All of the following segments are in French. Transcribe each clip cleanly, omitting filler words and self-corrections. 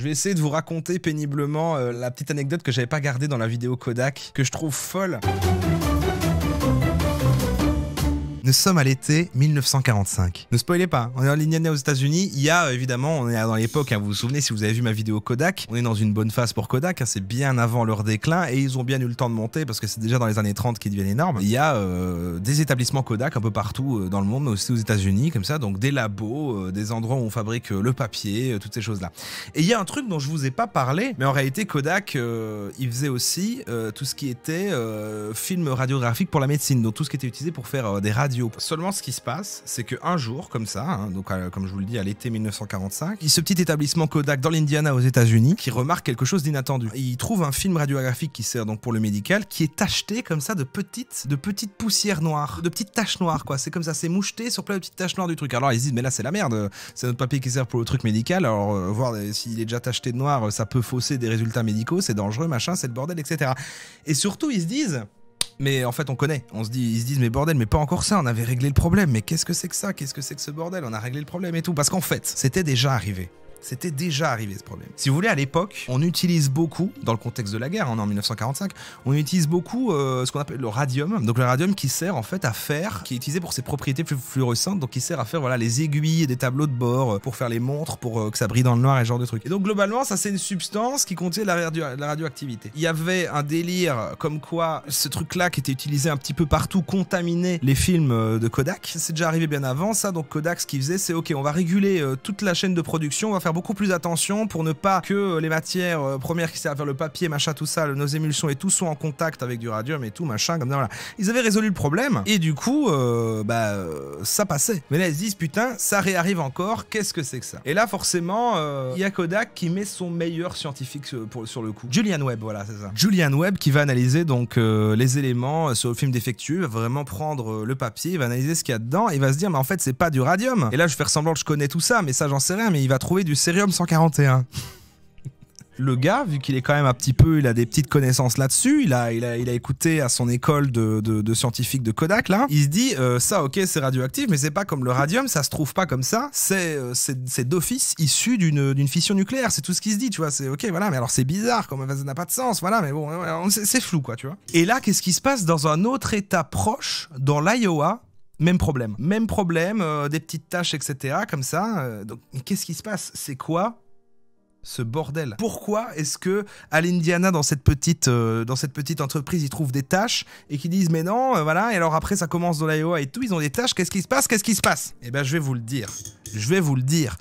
Je vais essayer de vous raconter péniblement la petite anecdote que j'avais pas gardée dans la vidéo Kodak, que je trouve folle. Nous sommes à l'été 1945. Ne spoilez pas, on est en Indiana aux États-Unis. Il y a évidemment, on est dans l'époque, hein, vous vous souvenez si vous avez vu ma vidéo Kodak, on est dans une bonne phase pour Kodak, hein, c'est bien avant leur déclin et ils ont bien eu le temps de monter parce que c'est déjà dans les années 30 qu'ils deviennent énormes. Il y a des établissements Kodak un peu partout dans le monde, mais aussi aux États-Unis, comme ça, donc des labos, des endroits où on fabrique le papier, toutes ces choses-là. Et il y a un truc dont je vous ai pas parlé, mais en réalité Kodak, il faisait aussi tout ce qui était film radiographique pour la médecine, donc tout ce qui était utilisé pour faire des radios. Seulement, ce qui se passe, c'est qu'un jour, comme ça, hein, donc comme je vous le dis, à l'été 1945, il y a ce petit établissement Kodak dans l'Indiana aux États-Unis qui remarque quelque chose d'inattendu. Il trouve un film radiographique qui sert donc pour le médical, qui est tacheté comme ça de petites poussières noires, de petites taches noires, quoi. C'est comme ça, c'est moucheté sur plein de petites taches noires du truc. Alors ils se disent, mais là c'est la merde, c'est notre papier qui sert pour le truc médical. Alors voir s'il est déjà tacheté de noir, ça peut fausser des résultats médicaux, c'est dangereux, machin, c'est le bordel, etc. Et surtout, ils se disent. Mais en fait on connaît, ils se disent mais bordel, mais pas encore ça, on avait réglé le problème, mais qu'est-ce que c'est que ça, qu'est-ce que c'est que ce bordel, on a réglé le problème et tout, parce qu'en fait, c'était déjà arrivé. C'était déjà arrivé ce problème. Si vous voulez, à l'époque, on utilise beaucoup, dans le contexte de la guerre, on est en 1945, on utilise beaucoup ce qu'on appelle le radium. Donc le radium qui sert en fait à faire, qui est utilisé pour ses propriétés fluorescentes, donc qui sert à faire voilà, les aiguilles et des tableaux de bord, pour faire les montres, pour que ça brille dans le noir et ce genre de trucs. Et donc globalement, ça c'est une substance qui contient la radioactivité. Il y avait un délire comme quoi ce truc-là qui était utilisé un petit peu partout contaminait les films de Kodak. C'est déjà arrivé bien avant ça, donc Kodak ce qu'il faisait c'est ok, on va réguler toute la chaîne de production, on va faire beaucoup plus attention pour ne pas que les matières premières qui servent à faire le papier, machin, tout ça, nos émulsions et tout sont en contact avec du radium et tout, machin, comme ça, voilà. Ils avaient résolu le problème et du coup, ça passait. Mais là, ils se disent, putain, ça réarrive encore, qu'est-ce que c'est que ça? Et là, forcément, il y a Kodak qui met son meilleur scientifique sur le coup. Julian Webb, voilà, c'est ça. Julian Webb qui va analyser donc les éléments sur le film défectueux, va vraiment prendre le papier, il va analyser ce qu'il y a dedans et il va se dire, mais en fait, c'est pas du radium. Et là, je vais faire semblant que je connais tout ça, mais ça, j'en sais rien, mais il va trouver du cérium 141. Le gars, vu qu'il est quand même un petit peu, il a des petites connaissances là-dessus, il a écouté à son école de scientifiques de Kodak là, il se dit ça ok c'est radioactif mais c'est pas comme le radium, ça se trouve pas comme ça, c'est d'office issu d'une fission nucléaire, c'est tout ce qu'il se dit, tu vois, c'est ok voilà, mais alors c'est bizarre, comme ça n'a pas de sens, voilà, mais bon, c'est flou quoi, tu vois. Et là qu'est-ce qui se passe dans un autre état proche, dans l'Iowa? Même problème, des petites taches, etc. comme ça. Donc, qu'est-ce qui se passe? C'est quoi ce bordel? Pourquoi est-ce que à l'Indiana, dans cette petite entreprise, ils trouvent des taches et qu'ils disent mais non, voilà, et alors après ça commence dans l'Iowa et tout, ils ont des taches, qu'est-ce qui se passe? Eh ben je vais vous le dire.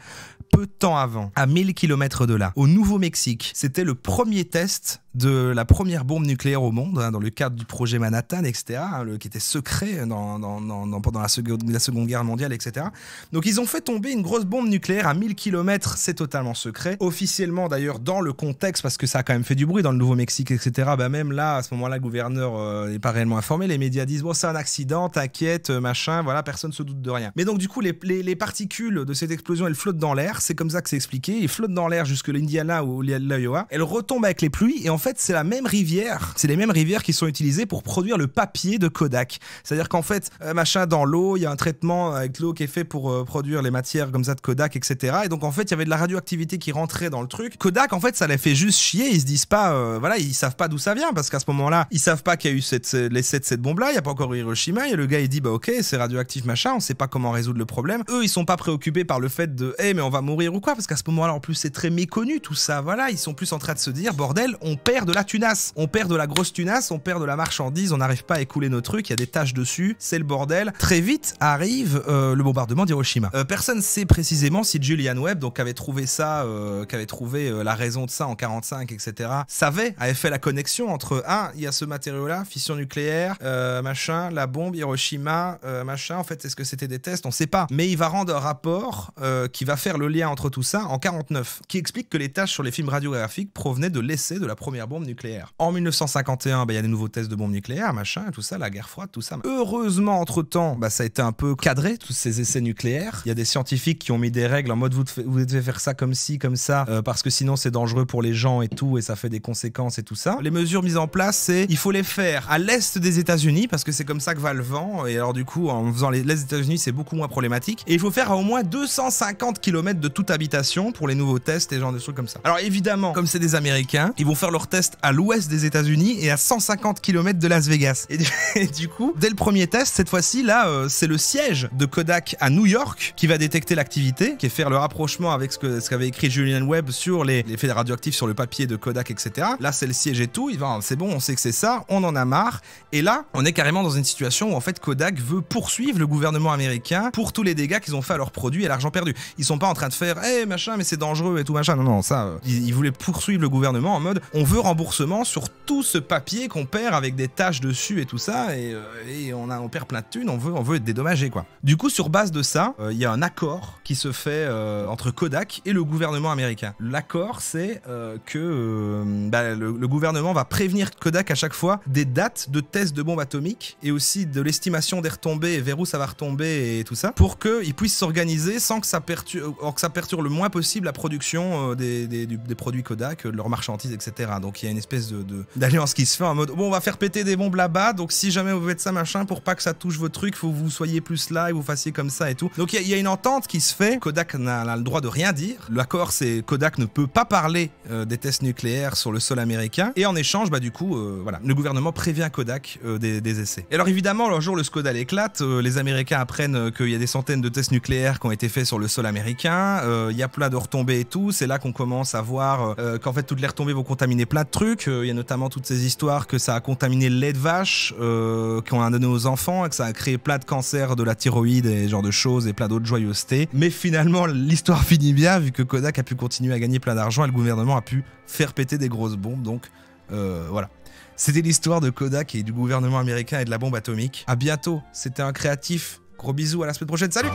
Peu de temps avant, à 1000 km de là, au Nouveau-Mexique, c'était le premier test de la première bombe nucléaire au monde, hein, dans le cadre du projet Manhattan, etc., hein, qui était secret pendant la Seconde Guerre mondiale, etc. Donc ils ont fait tomber une grosse bombe nucléaire à 1000 km, c'est totalement secret. Officiellement d'ailleurs dans le contexte, parce que ça a quand même fait du bruit dans le Nouveau-Mexique, etc., bah même là, à ce moment-là, le gouverneur n'est pas réellement informé, les médias disent bon c'est un accident, t'inquiète, machin, voilà, personne se doute de rien. Mais donc du coup les particules de cette explosion, elles flottent dans l'air, c'est comme ça que c'est expliqué, ils flottent dans l'air jusque l'Indiana ou l'Iowa, elles retombent avec les pluies et en fait c'est la même rivière, c'est les mêmes rivières qui sont utilisées pour produire le papier de Kodak. C'est-à-dire qu'en fait, machin, dans l'eau, il y a un traitement avec l'eau qui est fait pour produire les matières comme ça de Kodak, etc. Et donc en fait, il y avait de la radioactivité qui rentrait dans le truc. Kodak, en fait, ça les fait juste chier, ils se disent pas, voilà, ils savent pas d'où ça vient, parce qu'à ce moment-là, ils savent pas qu'il y a eu l'essai de cette bombe-là, il y a pas encore eu Hiroshima, et le gars il dit, bah ok, c'est radioactif, machin, on sait pas comment résoudre le problème. Eux, ils sont pas préoccupés par le fait de, mais on va mourir ou quoi, parce qu'à ce moment-là, en plus, c'est très méconnu tout ça, voilà, ils sont plus en train de se dire, bordel, on perd de la tunasse, on perd de la grosse tunasse, on perd de la marchandise, on n'arrive pas à écouler nos trucs, il y a des taches dessus, c'est le bordel. Très vite arrive le bombardement d'Hiroshima. Personne sait précisément si Julian Webb, donc avait trouvé ça, qu'avait trouvé la raison de ça en 45, etc., avait fait la connexion entre, il y a ce matériau-là, fission nucléaire, machin, la bombe, Hiroshima, machin, en fait, est-ce que c'était des tests? On sait pas. Mais il va rendre un rapport qui va faire le lien entre tout ça en 49, qui explique que les taches sur les films radiographiques provenaient de l'essai de la Première première bombe nucléaire. En 1951, bah, y a des nouveaux tests de bombes nucléaires, machin, tout ça, la guerre froide, tout ça. Heureusement, entre-temps, bah, ça a été un peu cadré, tous ces essais nucléaires. Il y a des scientifiques qui ont mis des règles en mode vous devez faire ça comme ci, comme ça, parce que sinon c'est dangereux pour les gens et tout, et ça fait des conséquences et tout ça. Les mesures mises en place, c'est il faut les faire à l'est des États-Unis, parce que c'est comme ça que va le vent, et alors du coup, en faisant l'est des États-Unis, c'est beaucoup moins problématique. Et il faut faire à au moins 250 km de toute habitation pour les nouveaux tests et genre de trucs comme ça. Alors évidemment, comme c'est des Américains, ils vont faire leurs tests à l'ouest des États-Unis et à 150 km de Las Vegas. Et du coup, dès le premier test, cette fois-ci, là, c'est le siège de Kodak à New York qui va détecter l'activité, qui est faire le rapprochement avec ce qu'avait écrit Julian Webb sur les effets radioactifs sur le papier de Kodak, etc. Là, c'est le siège et tout. C'est bon, on sait que c'est ça, on en a marre. Et là, on est carrément dans une situation où en fait Kodak veut poursuivre le gouvernement américain pour tous les dégâts qu'ils ont fait à leurs produits et l'argent perdu. Ils sont pas en train de faire machin, mais c'est dangereux et tout machin. Non, ça, ils voulaient poursuivre le gouvernement en mode on veut remboursement sur tout ce papier qu'on perd avec des taches dessus et tout ça, et on perd plein de thunes, on veut être dédommagé quoi. Du coup, sur base de ça, il y a un accord qui se fait entre Kodak et le gouvernement américain. L'accord, c'est que le gouvernement va prévenir Kodak à chaque fois des dates de tests de bombes atomiques et aussi de l'estimation des retombées et vers où ça va retomber et tout ça, pour qu'ils puissent s'organiser sans que ça perturbe le moins possible la production des produits Kodak, de leurs marchandises, etc. Donc il y a une espèce d'alliance qui se fait en mode bon, on va faire péter des bombes là-bas, donc si jamais vous faites ça machin, pour pas que ça touche vos trucs, faut que vous soyez plus là et vous fassiez comme ça et tout. Donc il y a une entente qui se fait. Kodak n'a le droit de rien dire. L'accord, c'est Kodak ne peut pas parler des tests nucléaires sur le sol américain, et en échange, bah du coup, voilà, le gouvernement prévient Kodak des essais. Et alors évidemment, le jour où le scandale éclate, les Américains apprennent qu'il y a des centaines de tests nucléaires qui ont été faits sur le sol américain, il y a plein de retombées et tout, c'est là qu'on commence à voir qu'en fait toutes les retombées vont contaminer plein de trucs, il y a notamment toutes ces histoires que ça a contaminé le lait de vache qu'on a donné aux enfants, et que ça a créé plein de cancers de la thyroïde et ce genre de choses, et plein d'autres joyeusetés. Mais finalement, l'histoire finit bien, vu que Kodak a pu continuer à gagner plein d'argent et le gouvernement a pu faire péter des grosses bombes, donc voilà. C'était l'histoire de Kodak et du gouvernement américain et de la bombe atomique. À bientôt, c'était un créatif. Gros bisous, à la semaine prochaine, salut!